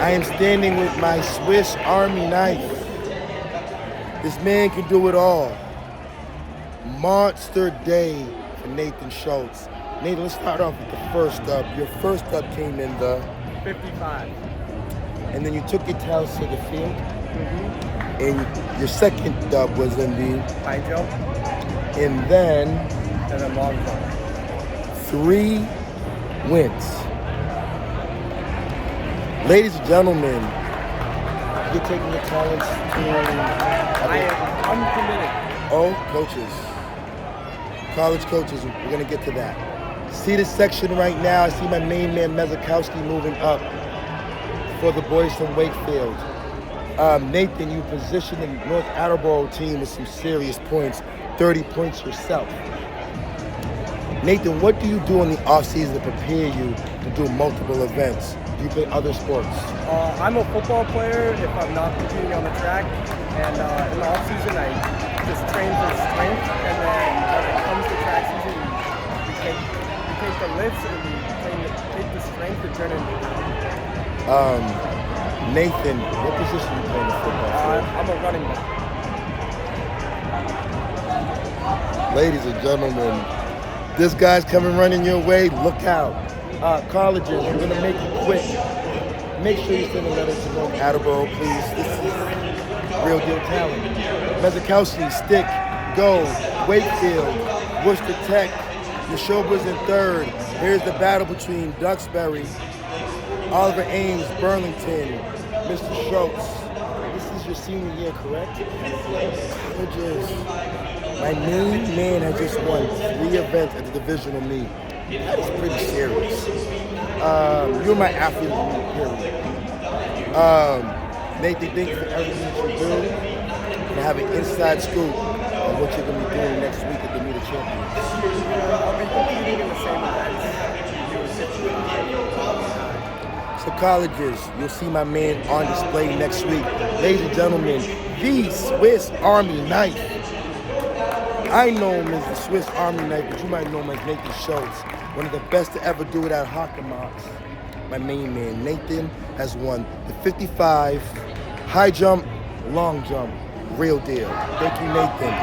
I am standing with my Swiss Army knife. This man can do it all. Monster day for Nathan Schultz. Nathan, let's start off with the first dub. Your first dub came in the 55. And then you took your tails to the field. And your second dub was in the High jump. And then Long jump. 3 wins. Ladies and gentlemen, you're taking your talents to... I am uncommitted. Oh, coaches. College coaches, we're going to get to that. See this section right now? I see my main man, Mezakowski, moving up for the boys from Wakefield. Nathan, you positioned the North Attleboro team with some serious points, 30 points yourself. Nathan, what do you do in the off-season to prepare you to do multiple events? Do you play other sports? I'm a football player if I'm not competing on the track. And in the off-season, I just train for strength. And then when it comes to track season, we take the lifts and we take the strength and turn it into power. Nathan, what position do you play in the football field? I'm a running back. Ladies and gentlemen, this guy's coming running your way. Look out. Colleges, we're going to make it quick. Make sure you send a letter to North Attleboro, please. This is real deal talent. Mezakowski, Stick, Go, Wakefield, Worcester Tech, Neshoba's in third. Here's the battle between Duxbury, Oliver Ames, Burlington, Mr. Schultz. This is your senior year, correct? Colleges. My main man has just won 3 events at the divisional meet. That is pretty serious. You're my athlete of the week, period. Nathan, thank you for everything that you do. And have an inside scoop on what you're going to be doing next week at the Meet of Champions. I'll be competing in the same events. So colleges, you'll see my man on display next week. Ladies and gentlemen, the Swiss Army knife. I know him as the Swiss Army knife, but you might know him as Nathan Schultz. One of the best to ever do it at Hockenmox. My main man, Nathan, has won the 55, high jump, long jump, real deal. Thank you, Nathan.